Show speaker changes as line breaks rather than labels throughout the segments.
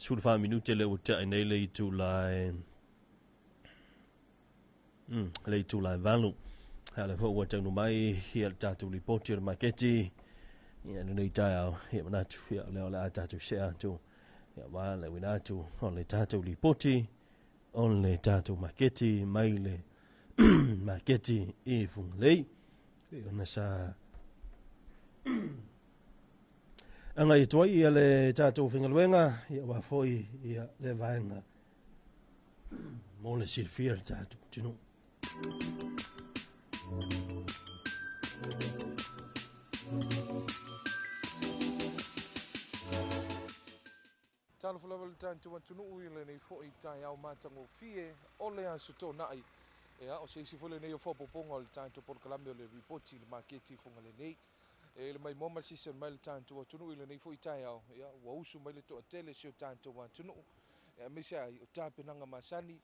sulfa minute le uta nei le tu lai le tu lai valu ala ho wa tanu mai hia tatu Ripoti O Le Maketi ia nei tau hia mana tu hia le ala tatu share tu ia wa le wina tu on le tatu Ripoti on le tatu Maketi mai le Maketi e fung lei ona sa anga i toi ia le tatu fingaluenga ia wa foi ia le vaenga mo le silfia tatu tino
Talo fulava le tantu atunu ile nei foi tai au matango fie ole a soto nai ea o seisi fole nei o fopoponga o le tantu por kalame o le Ripoti le Maketi funga le nei e le mai moma sisa mai le tantu atunu ile nei foi tai au ea ua usu mai le to tele sio tantu atunu ea misa ai o tapenanga masani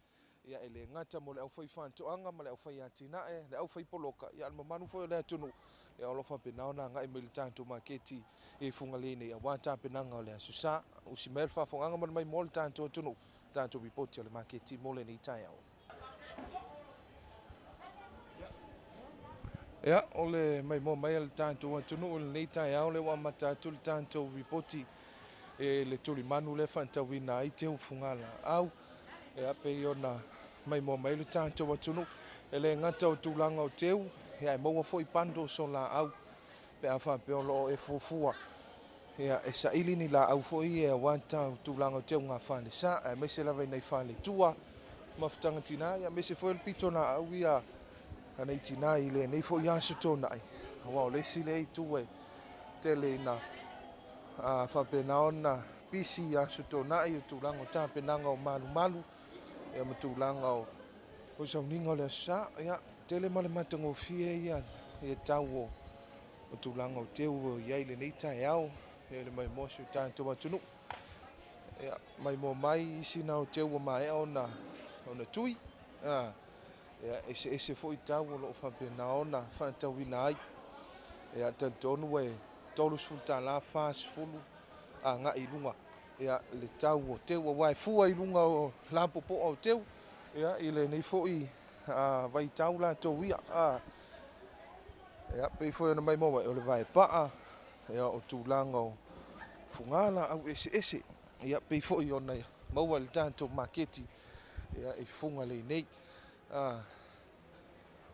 ia ele ngata mo le au fai fanto anga ma le au fai atina e le au fai poloka ia al mamanu foi le atunu e o lo fa penao na ngai me le tantu Maketi e funga le nei wa tapenanga o le susa o si mer fa fonga ma mai mo le tantu atunu tantu Ripoti O Le Maketi mo le nei tai au ia o le mai mo mai le tantu atunu o le nei tai au le wa mata tu le tantu Ripoti e le tuli manu le fantawina ai te ufungala au e ape ona mai mo mai le tantu atunu ele ngata o tulanga o teu ia e maua foi pando so la au pe afa pe o lo e fufua ia e sa ili ni la au foi e wanta o tulanga o teu nga fale sa e mese la nei fale tua maftanga tina ia mese foi le pito na au ia ana itina ile nei foi aso tona ai wa le sile tu e tele na a fa pe na ona pisi aso tona ai o tulanga o tapenanga o malu malu ia matulanga o sauninga o le sa ia tele male matango fie ia e tau o tulanga o teu ia ile nei tai au e le mai mosu tanto atunu ia mai mo mai sina o teu o mai ona tui ia ese foi tau o lo fa pena ona fa tauina ai ia tantonu e tolu sulta la fas fulu a nga i lunga ia le tau o teu o wai fua i lunga o la popo o teu ia ile nei foi vai tau la to ia ia pe foi ona mai mo o le vai pa ia o tulanga o fungala au ese ia pe foi ona mau le tanto Maketi ia e funga le nei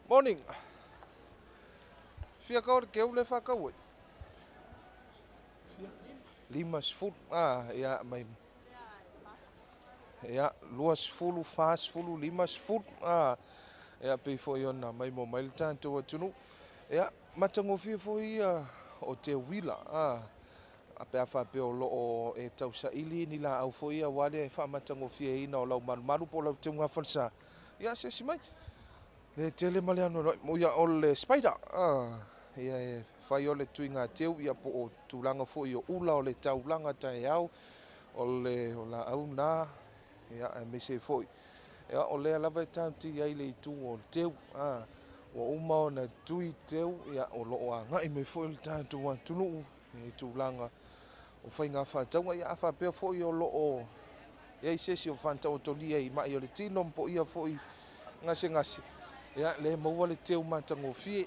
morning fia ka o ke ule fa ka oi limas food ia mai ia luas fulu fast fulu limas food ia pe foi ona mai mo mai tanto atunu ia matango fia foi o te wila ape afa pe o lo e tau sa ili ni la au foi a wale fa matango fia ina o lau malu po lau te nga falsa ia se si mai le tele male ano mo ia o le spider ia e fai o le tuinga teu ia po o tulanga foi o ula o le taulanga tai au o la au na ia e me se foi ia o le lava tanti ai le tu o teu o uma o na tui teu ia o lo a ngai me foi le tantu atunu e tulanga o fai ngā whātaunga ia awha pēr fōi o lo o ia i sesi o whātau to lia i mai o le tino mpo ia fōi ngase ia le maua le teu mātango fie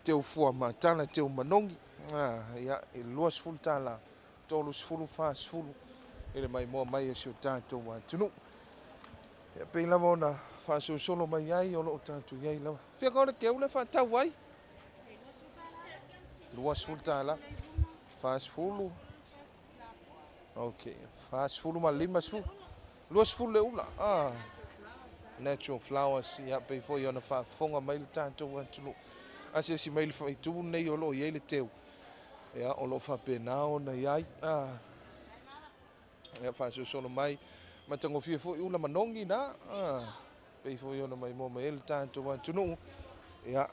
teu fua mātana teu manongi ia i luas fulu tāla tolus fulu fās fulu ele mai moa mai e sio tātou tunu ia pei lava ona whāsou solo mai ai o lo o tātou iai lava fia kaore keu le whātau ai luas fulu tāla fās fulu ok, fast fulu ma limas fulu. Luas fulu le ula. Natural flowers ia pe foi ona fa fonga mai le tanto atunu. Ase si mai le fa tu nei o lo ia le teu. Ia o lo fa pena ona ia ia fa so solo mai matango fie foi ula manongi na pe foi ona mai mo mai le tanto atunu. Ia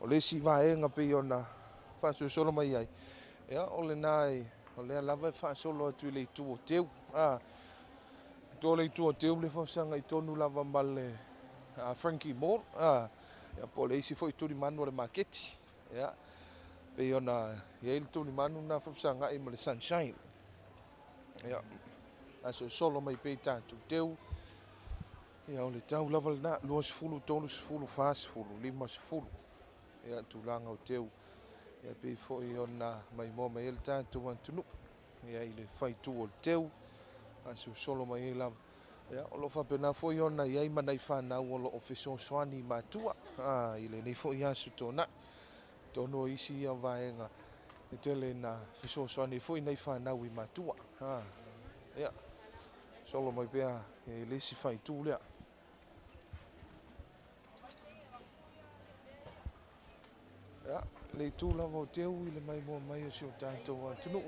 o le si va nga pe ona fa so solo mai ai. Ia o le nai o le lava fa solo atu le tu o teu to le tu o teu le fa sanga i tonu lava male Frankie Moore ia po le si foi tu di manu le Maketi ia pe ona ia il tu di manu na fa sanga i male sunshine ia aso solo mai pe tātou teu. Ia o le tau lava lana, 2 tolu 5 5. Ia tūlanga o teu. Ia pe fo'i ona mai mo mai ele tātou antunu. Ia i le whaitu o teu. Aso solo mai e lava. Ia o lo whapena fo'i ona iai manai whanau o lo ofeso soani mātua. I le nei fo'i aso tōna. Tono isi ia vaenga. I tele na fiso soani fo'i nei whanau I mātua. Ia. Solo mai pea e lesi whaitu lea. Ia, le tū lava o teu I le mai mua mai o si o tātou tunu.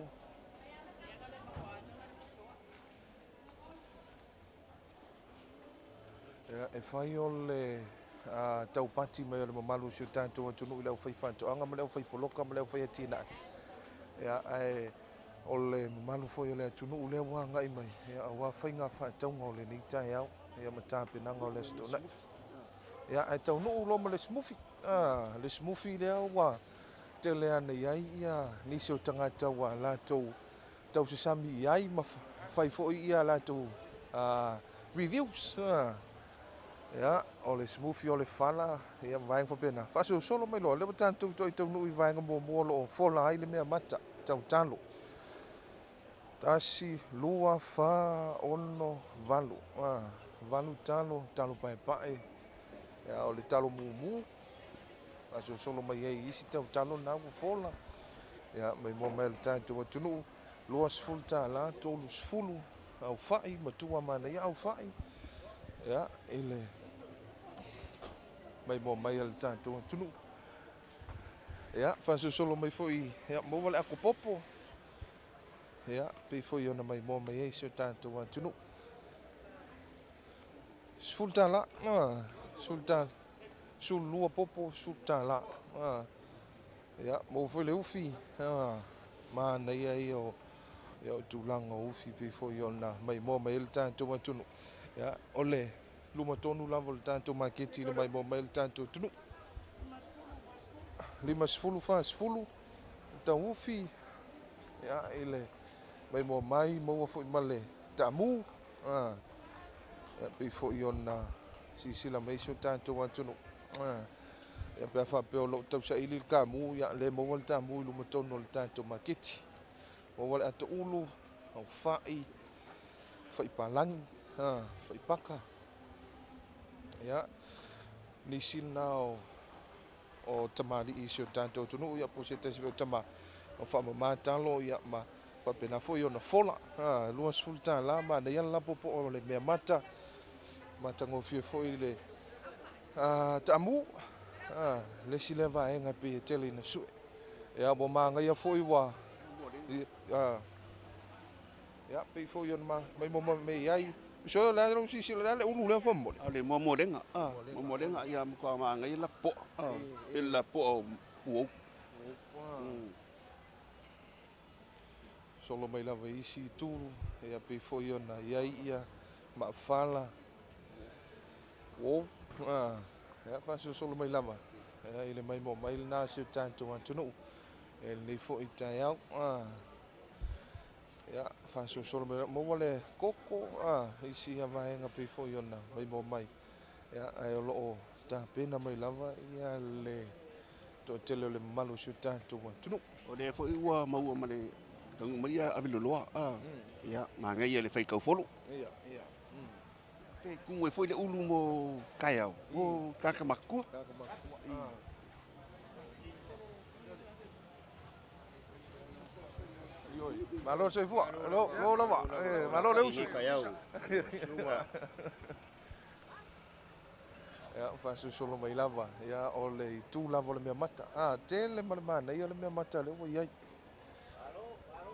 Ia, e whai o le tau pati mai o le mamalu si o tātou tunu I leo whai whantoanga, ma leo whai poloka, ma leo whai atina. Ia, o le mamalu foi o le tunu leo wanga I mai. Ia, a wā whai ngā whantaunga o le ni tai au. Ia, ma tāpenanga o le stona. Ia, ai tau nuu loma le smoothie. Le smoothie lea wā. Te lea nei ai ia nisi o tangata wa lātou tau sesami I ai ma whai fo'i ia lātou reviews. Ia, o le smoothie o le whala, ia vaenga whapena. Whaso solo mai loa, lewa tātou toi tau nui vaenga mua lo o whola ai le mea mata, tau talo. Tasi, lua, wha, ono, valu. Valu talo, talo pae pae. Ia, o le talo mumu. Aso solo mai ei isi tau talo na ua fola. Ia, mai mua mai le tātou atunu. 2 tāla, 3 au whai, matua mana ia au whai. Ia, ele. Mai mua mai le tātou atunu. Ia, whaso solo mai foi. Ia, maua le ako popo. Ia, pei foi ona mai mua mai ei si o tātou atunu. 10 tāla, 10 tāla. Sul lua popo sutala. Ya, mo foi le ufi. Ma na ia o tūlanga ufi pe foi ona mai mo mai le tātou atunu. Ya, ole luma tonu lava le tātou maketi le mai mo mai le tātou atunu. 5 tau ufi. Ya, ele mai mo mai mo foi male tamu. Ya, pe foi ona sisila mai so tātou atunu. Ia pea whapeo lo tau sa ili ka mu ia le mo wal ta mu lu matono le tātou maketi. Mo wal ato ulu au whai palangi, whai paka. Ia, nisi nao o tamari I si o tātou tunu ia po se tasi o tama o wha talo ia ma whapena foi o na fola. 2 tāla ma na ia lapo po o le mea mata. Mata ngofie foi le tamu. Le si le vaenga pe tele na sue. Ia mo manga ia foi wa. Ia pe foi on ma mai mo me ai. So la ro si le ulu le fo mo.
Ale mo lenga. Mo lenga ia mo ka manga ia la po. La po o.
Solo mai lava isi tu ia pe foi ona ia ma fala. Wo. Ia faso solo mai lava. Ile mai mo mai na se tātou atunu. Ele nei fo I tai au. Ia, faso solo mai mo wale koko. Isi ia vaenga pe fo ona mai mo mai. Ia, ai o loo ta pena mai lava ia le to tele le malu se tātou atunu.
O le fo iwa maua male tang mai aviloloa. Ia, ma ngai le fai kau folo.
Ia.
Pe kungue foi le ulu mo kaiau. O kakamaku.
Malo se fu, lo lava, malo le usu.
Kaiau.
Ya, faso solo mai lava, ya o le tu lava le mea mata. Tele mana ia le mea mata le ua iai.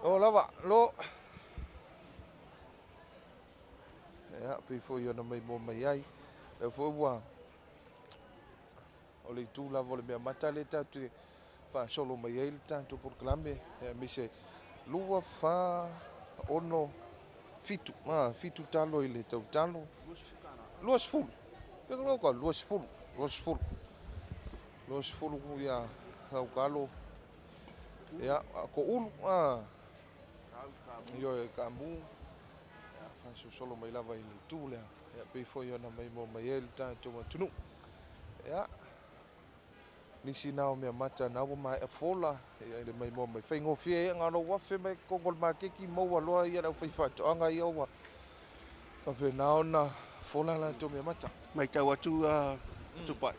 O lava, lo. Ya, pe foi ona mai mo mai ai. E foi ua. O le tu lava le mea mata le tatu fa solo mai ai le tatu por klame, mi se lua fa ono fitu, fitu talo I le tau talo. 2 Pega logo 2 ia au kalo. Ia ko ulu, Yo e kamu. Faso solo mai lava i le tū lea. Ia pei foi ona mai mo mai e le tātou atunu. Ia. Nisi nao mea mata na ua mai a fola. Ia le mai mo mai whaingofie e ngaro wafe mai Kongo Le Maketi maua loa ia rau whaiwhatoanga ia ua. Pape nao na fola la tō mea mata.
Mai tau atu atu pai.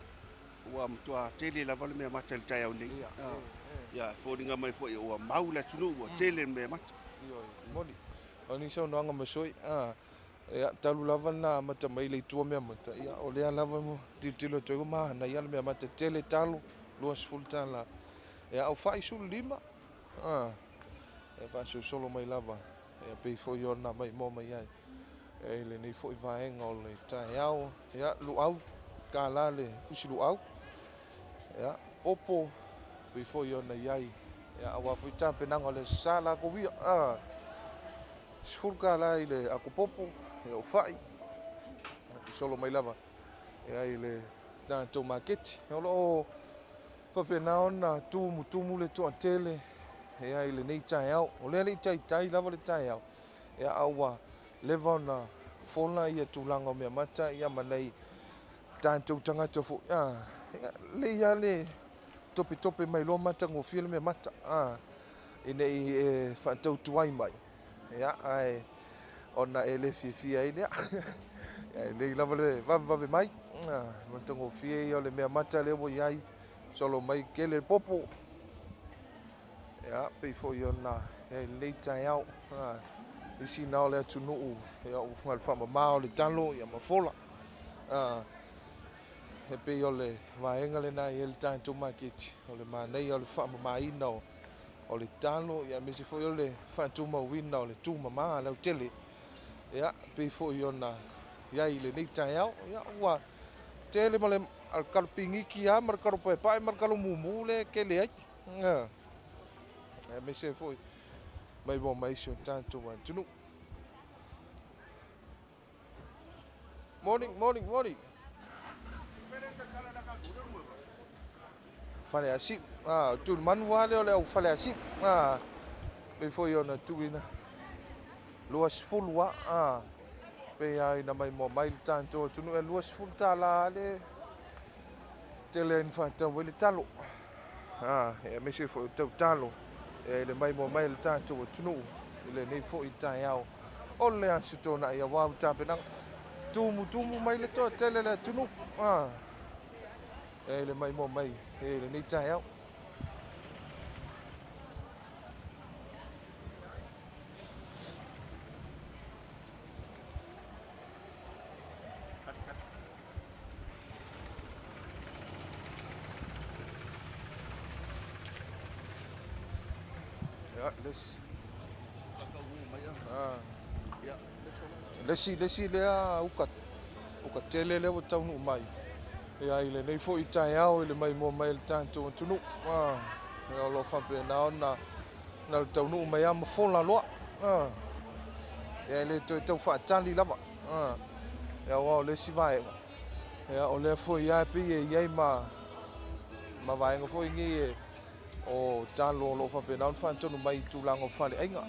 Ua mtua tele la vale mea mata le tai au nei. Ia fōringa mai foi ua maula tunu ua tele mea mata.
Ia moni. Ani sau noanga masoi. Ia talu lava na mata mai le tua mea mata. Ia o lea lava mo tilo toi ma na ia le mea mata tele talu luas full tala. Ia au fai sul lima. Ia faso solo mai lava. Ia pei foi ona mai mo mai ai. E le nei foi vaenga o le tai au. Ia luau ka la le fusi luau. Ia opo pei foi ona iai. Ia awa foi tampenanga o le sala ko via. Sfulka la i le akopopo. Ia o fai. Solo mai lava. Ia i le tātou maketi. Ia lo papena ona tumu le toa tele. Ia i le nei tai au. O lea le tai lava le tai au. Ia awa leva ona fola ia tūlanga o mea mata. Ia manai tātou tangata fo. Le ia le tope mai loa mata ngofia le mea mata. I nei e whātau tuai mai. Ia ai ona e le fia i lea. Ia le lava le vave mai. Mata ngofia i o le mea mata le mo iai. Solo mai ke le popo. Ia pei fo i ona e le tai au. Isi nao le atunuu. Ia o fungal whama mao le talo. Ia mafola. He pei o le vaenga le nai e le tātou maketi. O le manei o le whama maina o le talo. Ia mesi fo i o le whātuma wina o le tūma maa lau tele. Ia pei fo i ona iai le nei tai au. Ia ua tele ma le alkalo pingiki a markalo pae markalo mumu le kele ai. Ia mesi fo i mai mo mai si o tātou atunu. Morning. Fale asip. Tu manua le au fale asip. Pe foi ona tuina. Luas fulwa. Pe ai na mai mo mai tanto tunu e luas ful tala le. Tele infanta wele talo. E me se foi tau talo. E le mai mo mai le tanto tunu. Le nei foi tai au. O le asitona ia wa tapena. Tumu mai le to tele le tunu. E le mai mo mai. E le nei tai au. Lesi lea ukat tele le tau nu mai. Ia i le nei fo i tai au i le mai mo mai le tātou tunu. Ia lo whape na ona na le tau nu mai a mafola loa. Ia i le tau whaatali lava. Ia wao lesi vaenga. Ia o lea fo i api e iai ma vaenga fo i ngi e o talo lo whape na on whaantonu mai tūlango whale ainga.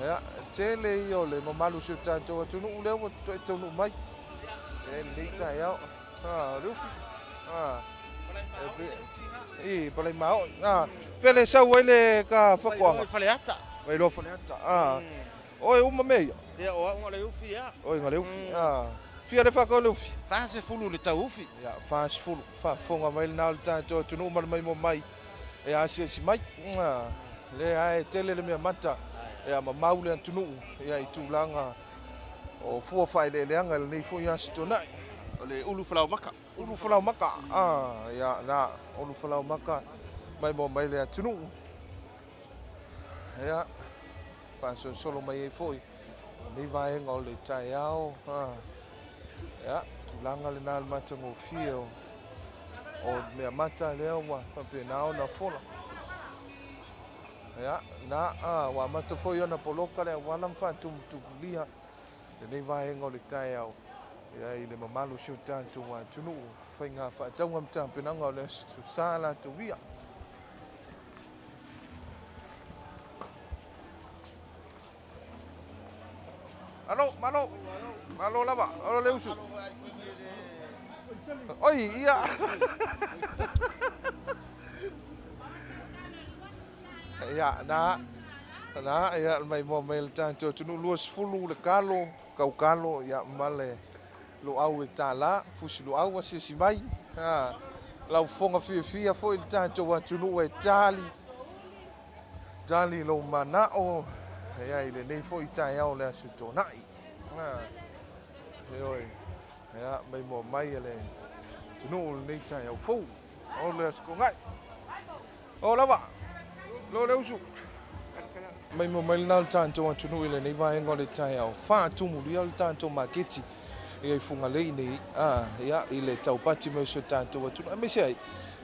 Ia tele i o le mamalu si o tātou atunu leo o tau nu mai. E nei tai au. Rufi. Palai mao. Fele sau ai le ka whakoanga.
Fale ata.
Vai lo fale ata. Oi uma meia.
Ia o nga le ufi ia.
Oi nga le ufi. Fia le whakao le ufi.
Fase fulu le tau ufi.
Ia fast fulu. Fonga mai le nao le tātou atunu mai mo mai. E asia si mai. Le ai tele le mea mata. Ia mamau le atunu. Ia i tūlanga. O fua fai le leanga le nei fo i asitonai.
O le ulu whalau maka.
Ulu whalau maka. Ia na ulu whalau maka. Mai mo mai le atunu. Ia. Faso solo mai e foi. Nei vaenga o le tai au. Ia. Tūlanga le nā le mata ngō fio. O mea mata leo wa. Pape nao na fola. Ia. Na wa mata foi ona poloka le walam whantum tukuliha. Nei vaenga o le tai au. Ia i le mamalu si o tātou wa tunu. Whainga whaataunga mtampenanga o le astu sāla tu wia. Malo lava, alo le usu. Oi, ia. Ia, ia mai mo mai tanto tunu luas fulu le kalo, ia male lo au e tala, fusi lo au si mai. Lau fonga fia foi il tanto wa tunu e tali lo manao. Ia ile nei foi tai au le asuto nai. Oi. Ia mai mo mai le tunu nei tai au fu. O le asko ngai. O lava. Lo le usu. Mai mo mai nal tanto wa tunu ile nei vai ngole tai au. Fa tumu li al tanto maketi. Ia funga le nei. Ia ile tau pati mo so tanto wa tunu. Me sai.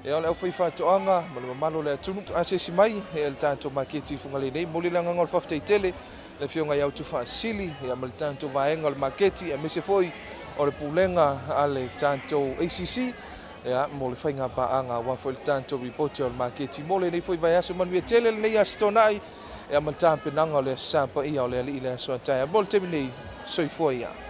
Ia le foi fa to anga, malo le tunu asesi mai el tanto maketi funga le nei mo le langa ngol fafte tele. Le fionga ia tu fa sili ia mal tanto vai ngol maketi e me se foi o le pulenga ale tanto ACC ia mo le fainga pa anga wa foi tanto Ripoti O Le Maketi mo le nei foi vai aso man tele nei astonai ia mal tampe nanga le sampa ia o le ali le so tai mo le temi nei soi foi ia